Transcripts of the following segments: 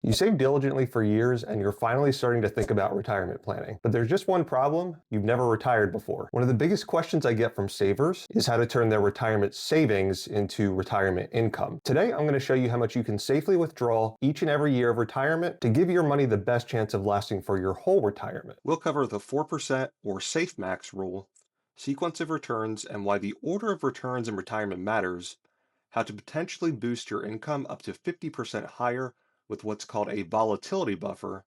You saved diligently for years and you're finally starting to think about retirement planning. But there's just one problem: you've never retired before. One of the biggest questions I get from savers is how to turn their retirement savings into retirement income. Today, I'm going to show you how much you can safely withdraw each and every year of retirement to give your money the best chance of lasting for your whole retirement. We'll cover the 4% or safe max rule, sequence of returns, and why the order of returns in retirement matters, how to potentially boost your income up to 50% higher with what's called a volatility buffer,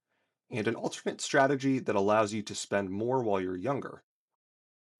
and an alternate strategy that allows you to spend more while you're younger.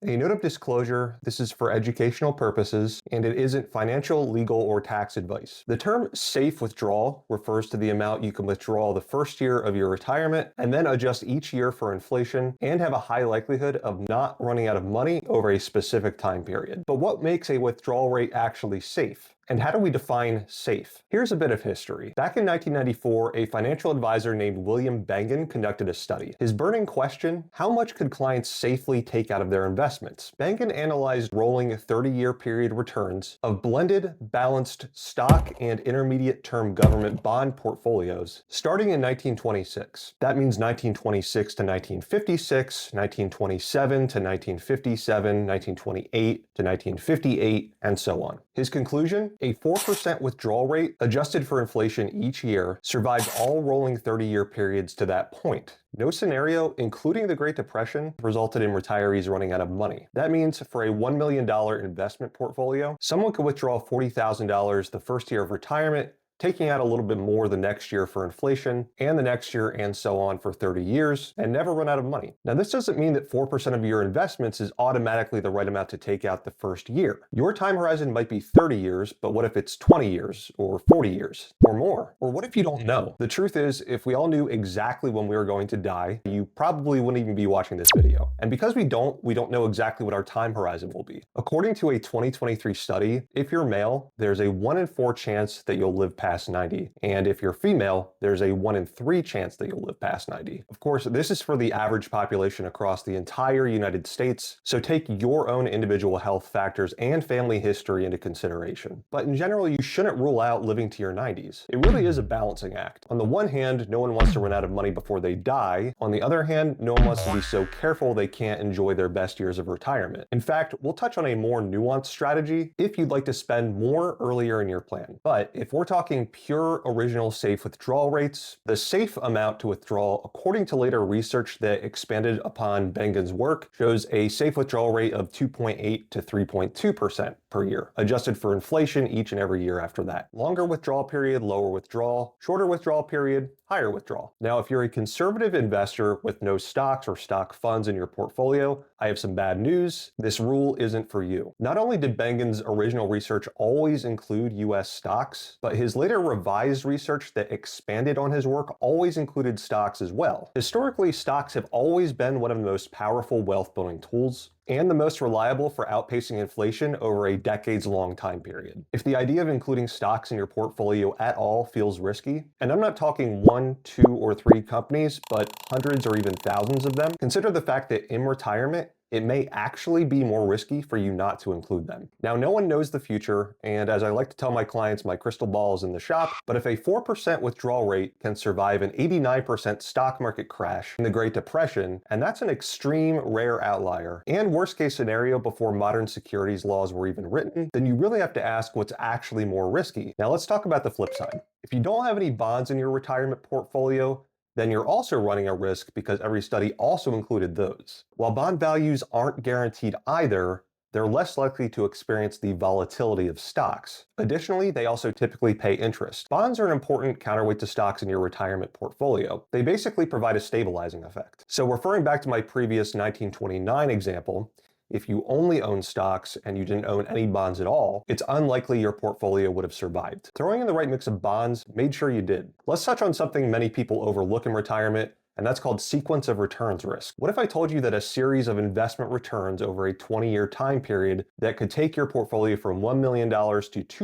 A note of disclosure: this is for educational purposes, and it isn't financial, legal, or tax advice. The term safe withdrawal refers to the amount you can withdraw the first year of your retirement and then adjust each year for inflation and have a high likelihood of not running out of money over a specific time period. But what makes a withdrawal rate actually safe? And how do we define safe? Here's a bit of history. Back in 1994, a financial advisor named William Bengen conducted a study. His burning question: how much could clients safely take out of their investments? Bengen analyzed rolling 30-year period returns of blended, balanced stock and intermediate-term government bond portfolios starting in 1926. That means 1926 to 1956, 1927 to 1957, 1928 to 1958, and so on. His conclusion: a 4% withdrawal rate, adjusted for inflation each year, survived all rolling 30-year periods to that point. No scenario, including the Great Depression, resulted in retirees running out of money. That means for a $1 million investment portfolio, someone could withdraw $40,000 the first year of retirement, taking out a little bit more the next year for inflation, and the next year, and so on for 30 years, and never run out of money. Now, this doesn't mean that 4% of your investments is automatically the right amount to take out the first year. Your time horizon might be 30 years, but what if it's 20 years, or 40 years, or more? Or what if you don't know? The truth is, if we all knew exactly when we were going to die, you probably wouldn't even be watching this video. And because we don't know exactly what our time horizon will be. According to a 2023 study, if you're male, there's a 1 in 4 chance that you'll live past 90. And if you're female, there's a 1 in 3 chance that you'll live past 90. Of course, this is for the average population across the entire United States, so take your own individual health factors and family history into consideration. But in general, you shouldn't rule out living to your 90s. It really is a balancing act. On the one hand, no one wants to run out of money before they die. On the other hand, no one wants to be so careful they can't enjoy their best years of retirement. In fact, we'll touch on a more nuanced strategy if you'd like to spend more earlier in your plan. But if we're talking pure original safe withdrawal rates, the safe amount to withdraw, according to later research that expanded upon Bengen's work, shows a safe withdrawal rate of 2.8 to 3.2% per year, adjusted for inflation each and every year after that. Longer withdrawal period, lower withdrawal; shorter withdrawal period, higher withdrawal. Now, if you're a conservative investor with no stocks or stock funds in your portfolio, I have some bad news. This rule isn't for you. Not only did Bengen's original research always include US stocks, but his later revised research that expanded on his work always included stocks as well. Historically, stocks have always been one of the most powerful wealth building tools, and the most reliable for outpacing inflation over a decades-long time period. If the idea of including stocks in your portfolio at all feels risky, and I'm not talking 1, 2, or 3 companies, but hundreds or even thousands of them, consider the fact that in retirement, it may actually be more risky for you not to include them. Now, no one knows the future, and as I like to tell my clients, my crystal ball is in the shop, but if a 4% withdrawal rate can survive an 89% stock market crash in the Great Depression, and that's an extreme rare outlier, and worst case scenario before modern securities laws were even written, then you really have to ask what's actually more risky. Now, let's talk about the flip side. If you don't have any bonds in your retirement portfolio, then you're also running a risk because every study also included those. While bond values aren't guaranteed either, they're less likely to experience the volatility of stocks. Additionally, they also typically pay interest. Bonds are an important counterweight to stocks in your retirement portfolio. They basically provide a stabilizing effect. So referring back to my previous 1929 example, if you only own stocks and you didn't own any bonds at all, it's unlikely your portfolio would have survived. Throwing in the right mix of bonds made sure you did. Let's touch on something many people overlook in retirement, and that's called sequence of returns risk. What if I told you that a series of investment returns over a 20-year time period that could take your portfolio from $1 million to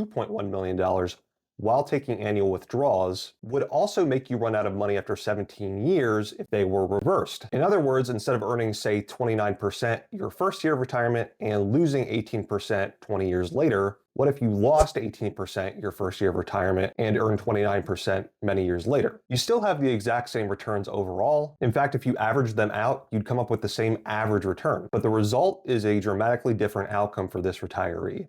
$2.1 million while taking annual withdrawals would also make you run out of money after 17 years if they were reversed. In other words, instead of earning, say, 29% your first year of retirement and losing 18% 20 years later, what if you lost 18% your first year of retirement and earned 29% many years later? You still have the exact same returns overall. In fact, if you average them out, you'd come up with the same average return. But the result is a dramatically different outcome for this retiree.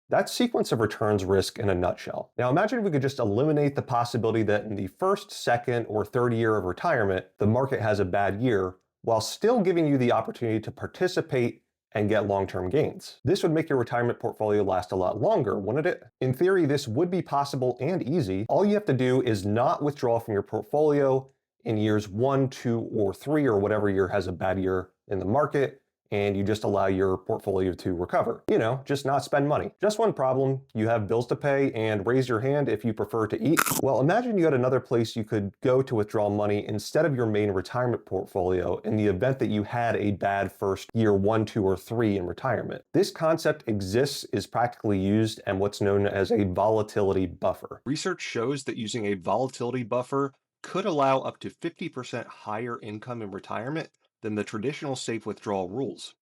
That's sequence of returns risk in a nutshell. Now imagine we could just eliminate the possibility that in the first, second, or third year of retirement, the market has a bad year, while still giving you the opportunity to participate and get long-term gains. This would make your retirement portfolio last a lot longer, wouldn't it? In theory, this would be possible and easy. All you have to do is not withdraw from your portfolio in years 1, 2, or 3, or whatever year has a bad year in the market, and you just allow your portfolio to recover. You know, just not spend money. Just one problem, you have bills to pay, and raise your hand if you prefer to eat. Well, imagine you had another place you could go to withdraw money instead of your main retirement portfolio in the event that you had a bad first year 1, 2, or 3 in retirement. This concept exists, is practically used, and what's known as a volatility buffer. Research shows that using a volatility buffer could allow up to 50% higher income in retirement than the traditional safe withdrawal rules.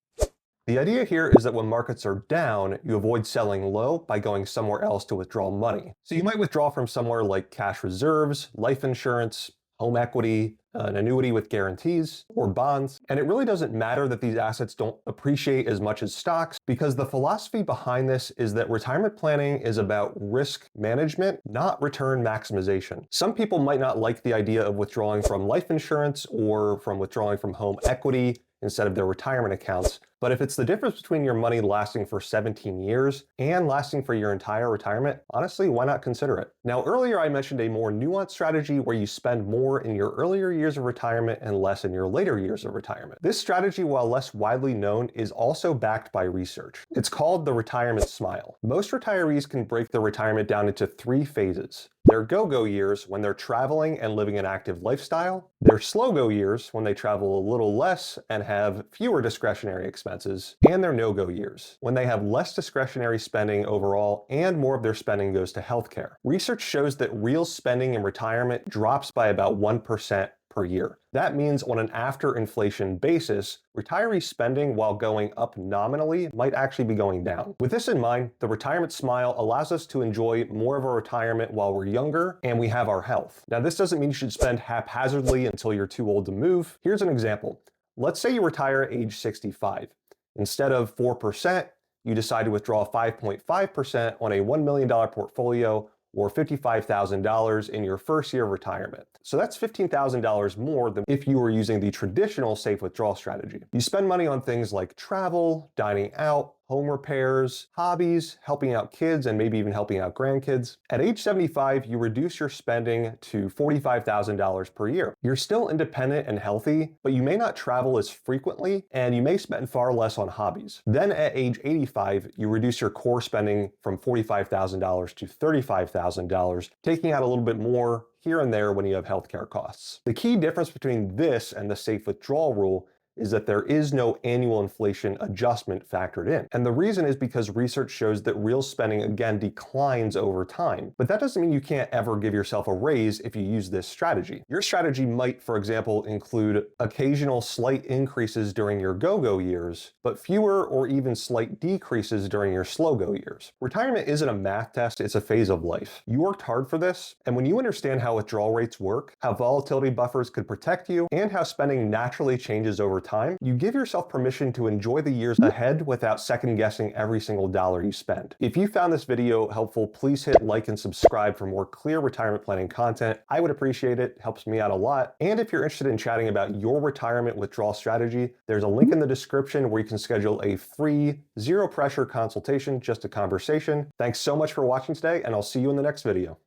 The idea here is that when markets are down, you avoid selling low by going somewhere else to withdraw money. So you might withdraw from somewhere like cash reserves, life insurance, home equity, an annuity with guarantees, or bonds. And it really doesn't matter that these assets don't appreciate as much as stocks, because the philosophy behind this is that retirement planning is about risk management, not return maximization. Some people might not like the idea of withdrawing from life insurance or from withdrawing from home equity instead of their retirement accounts. But if it's the difference between your money lasting for 17 years and lasting for your entire retirement, honestly, why not consider it? Now, earlier I mentioned a more nuanced strategy where you spend more in your earlier years of retirement and less in your later years of retirement. This strategy, while less widely known, is also backed by research. It's called the retirement smile. Most retirees can break their retirement down into 3 phases. Their go-go years, when they're traveling and living an active lifestyle. Their slow-go years, when they travel a little less and have fewer discretionary expenses. And their no-go years, when they have less discretionary spending overall and more of their spending goes to healthcare. Research shows that real spending in retirement drops by about 1% per year. That means on an after-inflation basis, retiree spending, while going up nominally, might actually be going down. With this in mind, the retirement smile allows us to enjoy more of our retirement while we're younger and we have our health. Now, this doesn't mean you should spend haphazardly until you're too old to move. Here's an example. Let's say you retire at age 65. Instead of 4%, you decide to withdraw 5.5% on a $1 million portfolio, or $55,000 in your first year of retirement. So that's $15,000 more than if you were using the traditional safe withdrawal strategy. You spend money on things like travel, dining out, home repairs, hobbies, helping out kids, and maybe even helping out grandkids. At age 75, you reduce your spending to $45,000 per year. You're still independent and healthy, but you may not travel as frequently, and you may spend far less on hobbies. Then at age 85, you reduce your core spending from $45,000 to $35,000, taking out a little bit more here and there when you have healthcare costs. The key difference between this and the safe withdrawal rule is that there is no annual inflation adjustment factored in. And the reason is because research shows that real spending, again, declines over time. But that doesn't mean you can't ever give yourself a raise if you use this strategy. Your strategy might, for example, include occasional slight increases during your go-go years, but fewer or even slight decreases during your slow-go years. Retirement isn't a math test, it's a phase of life. You worked hard for this, and when you understand how withdrawal rates work, how volatility buffers could protect you, and how spending naturally changes over time, you give yourself permission to enjoy the years ahead without second-guessing every single dollar you spend. If you found this video helpful, please hit like and subscribe for more clear retirement planning content. I would appreciate it, helps me out a lot. And if you're interested in chatting about your retirement withdrawal strategy, there's a link in the description where you can schedule a free, zero pressure consultation, just a conversation. Thanks so much for watching today, and I'll see you in the next video.